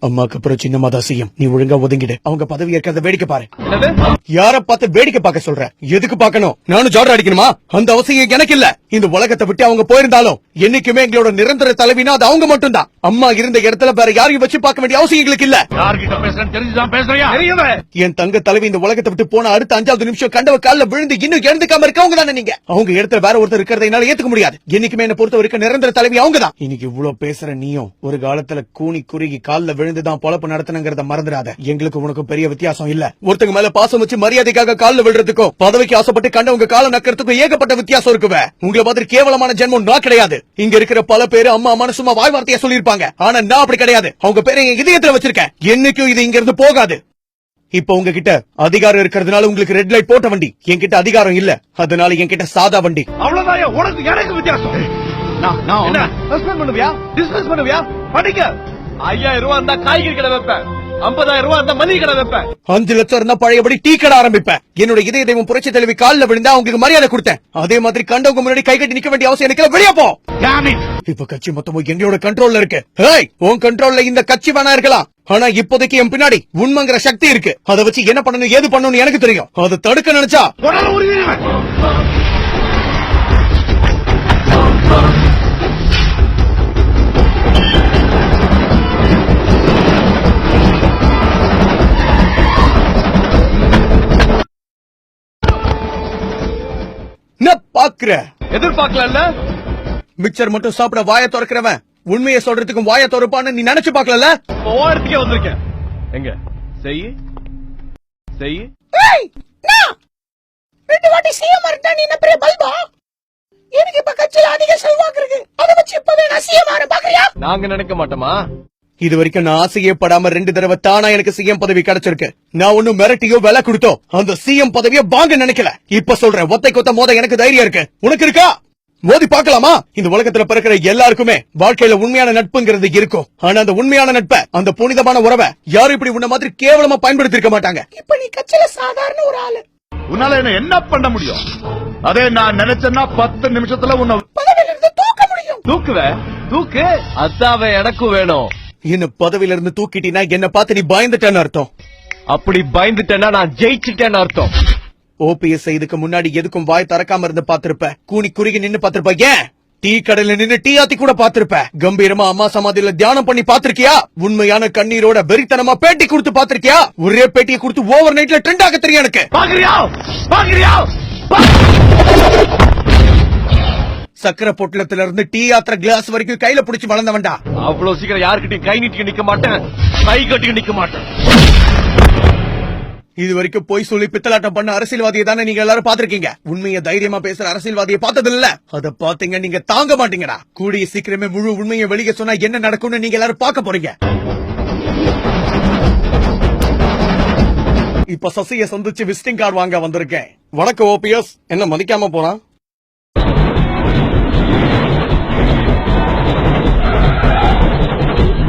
அம்மாக்கு அப்புறம் சின்னம்மா தான் செய்யும். நீ ஒழுங்கா ஒதுங்கிடு. அவங்க பதவி ஏற்கிறத வேடிக்கை பாரு. யார பார்த்து வேடிக்கை பார்க்க சொல்ற? எதுக்கு பார்க்கணும்? நானும் ஜாடர் அடிக்கணுமா? அந்த அவசியம் எனக்கு இல்ல. இந்த உலகத்தை விட்டு அவங்க போயிருந்தாலும் என்னைக்குமே எங்களோட நிரந்தர தலைவினா அது அவங்க மட்டும் தான். அம்மா இருந்த இடத்துல வேற யாரையும் வச்சு பார்க்க வேண்டிய அவசியம் எங்களுக்கு இல்ல. என் தங்க தலைவி இந்த உலகத்தை விட்டு போன அடுத்த 5வது நிமிஷம் கண்டவ கால்ல விழுந்து இன்னும் எழுந்துக்காம இருக்கவங்க தானே நீங்க. அவங்க இடத்துல வேற ஒருத்தர் இருக்கிறத என்னால ஏத்துக்க முடியாது. என்னைக்குமே என்ன பொறுத்த வரைக்கும் நிரந்தர தலைவி அவங்க தான். இன்னைக்கு இவ்வளவு பேசுற நீயும் ஒரு காலத்துல கூனி குறுகி கால்ல விழுந்துதான் பொழப்பு நடத்தணுங்கிறத மறந்துடாத. எங்களுக்கு உனக்கும் பெரிய வித்தியாசம் இல்ல. ஒருத்தங்க மேல பாசம் வச்சு மரியாதைக்காக கால்ல விழுறதுக்கும் பதவிக்கு ஆசைப்பட்டு கண்டவங்க கால நக்கிறதுக்கும் ஏகப்பட்ட வித்தியாசம் இருக்குவே. உங்களை மாதிரி கேவலமான ஜென்மம் நான் கிடையாது. இங்க இருக்கிற பல பேரு அம்மா அம்மா சும்மா வாய் வார்த்தையா சொல்லிருப்பாங்க. ஆனா நான் அப்படி கிடையாது. அவங்க பேரை என் இதயத்துல வச்சிருக்கேன். என்னைக்கும் இது இங்க இருந்து போகாது. இப்ப உங்ககிட்ட அதிகாரம் இருக்கிறதுனால உங்களுக்கு ரெட் லைட் போட்ட வண்டி. என்கிட்ட அதிகாரம் இல்ல, அதனால என்கிட்ட சாதா வண்டி. அவ்வளவுதான் உனக்கு எனக்கு வித்தியாசம். படிக்க 5000 ரூபாய் இருந்தா காய்கறி கடை வைப்பேன், 50,000 ரூபாய் இருந்தா மளிகை கடை வைப்பேன், 5 லட்சம் இருந்தா பழையபடி டீ கடை ஆரம்பிப்பேன். என்னோட இதய தெய்வம் புரட்சி தலைவி காலில் விழுந்தா அவங்களுக்கு மரியாதை கொடுத்தேன். அதே மாதிரி கண்டவங்க முன்னாடி கை கட்டி நிக்க வேண்டிய அவசியம் எனக்கு வெளியே போ. இப்ப கட்சி மொத்தமும் எங்களோட கண்ட்ரோல்ல இருக்கு. உன் கண்ட்ரோல்ல இந்த கட்சி வேணா இருக்கலாம், ஆனா இப்போதைக்கு என் பின்னாடி உண்மைங்கிற சக்தி இருக்கு. அதை வச்சு என்ன பண்ணணும் ஏது பண்ணணும் எனக்கு தெரியும். அதை தடுக்க நினைச்சா பாக்குற எதிர்பார்க்கல. மிக்சர் மட்டும் சாப்பிட வாய திறக்கிறவன் உண்மையை சொல்றதுக்கும் வாய திறப்பான்னு நீ நினைச்சு பாக்கல. ஓரத்துக்கே வந்திருக்கேன். எங்க செய்யி செய்யி 2 வாட்டி சிஎம் இருந்தா நீ என்ன பெரிய பல்பா? எனக்கு இப்ப கட்சியில அதிக செல்வாக்கு இருக்கு. அதை வச்சு இப்பவே நான் சிஎம் ஆற பாக்குறியா? நாங்க நினைக்க மாட்டோமா? இது வரைக்கும் நான் ஆசையே படாம 2 தடவை தானா எனக்கு சிஎம் பதவி கிடைச்சிருக்கு. நான் ஒன்னும் மிரட்டியோ விலை கொடுத்தோ அந்த சிஎம் பதவியை வாங்க நினைக்கல. இப்ப சொல்றேன், ஒத்தை கொத்த மோத எனக்கு தைரியம் இருக்கு. உனக்கு இருக்கா? மோதி பாக்கலாமா? இந்த உலகத்துல பிறக்கிற எல்லாருக்குமே வாழ்க்கையில உண்மையான நட்புங்கிறது இருக்கும். ஆனா அந்த உண்மையான நட்பை, அந்த புனிதமான உறவை யாரும் இப்படி உன்ன மாதிரி கேவலமா பயன்படுத்தி இருக்க மாட்டாங்க. இப்ப நீ கட்சியில சாதாரண ஒரு ஆளு. உன்னால என்ன பண்ண முடியும்? அதே நான் நினைச்சேன்னா 10 நிமிஷத்துல உன்னை பதவியில இருந்து தூக்க முடியும். தூக்கு. அதாவே எனக்கும் வேணும். என்ன பதவியில இருந்து தூக்கிட்டீனா என்ன பார்த்து நீ பயந்துட்டேன்னு அர்த்தம். அப்படி பயந்துட்டேன்னா நான் ஜெயிச்சுட்டேன்னு அர்த்தம். ஓபிஎஸ் இதுக்கு முன்னாடி எதுக்கும் வாய் திறக்காம இருந்து பாத்திருப்ப. கூனி குறுகி நின்னு பாத்திருப்ப. ஏன் டீ கடையில நின்னு டீ ஆத்தி கூட பாத்திருப்ப. கம்பீரமா அம்மா சமாதியில தியானம் பண்ணி பாத்திருக்கியா? உண்மையான கண்ணீரோட வெறித்தனமா பேட்டி கொடுத்து பாத்திருக்கியா? ஒரே பேட்டியை கொடுத்து ஓவர் நைட்ல ட்ரெண்ட் ஆக தெரியும் எனக்கு. சக்கரை பொட்டலத்துல இருந்து டீ ஆத்திர கிளாஸ் வரைக்கும் கையில புடிச்சு வளர்ந்தவன்டா. அவ்வளவு சீக்கிரம் யாருக்கிட்டையும் கை நீட்டி நிக்க மாட்டேன், கை கட்டி நிக்க மாட்டேன். இது வரைக்கும் போய் சொல்லி பித்தலாட்டம் பண்ண அரசியல்வாதியை தானே நீங்க எல்லாரும் பாத்திருக்கீங்க. உண்மையை தைரியமா பேசுற அரசியல்வாதியை பார்த்தது இல்ல. அத பாத்தீங்க, நீங்க தாங்க மாட்டீங்கடா. கூடிய சீக்கிரமே முழு உண்மையை வெளியே சொன்னா என்ன நடக்கும்னு நீங்க எல்லாரும் பார்க்க போறீங்க. இப்ப சசியை சந்திச்சு விசிட்டிங் கார்டு வாங்க வந்திருக்கேன். வணக்கம் ஓபிஎஸ். என்ன மதிக்காம போறான்?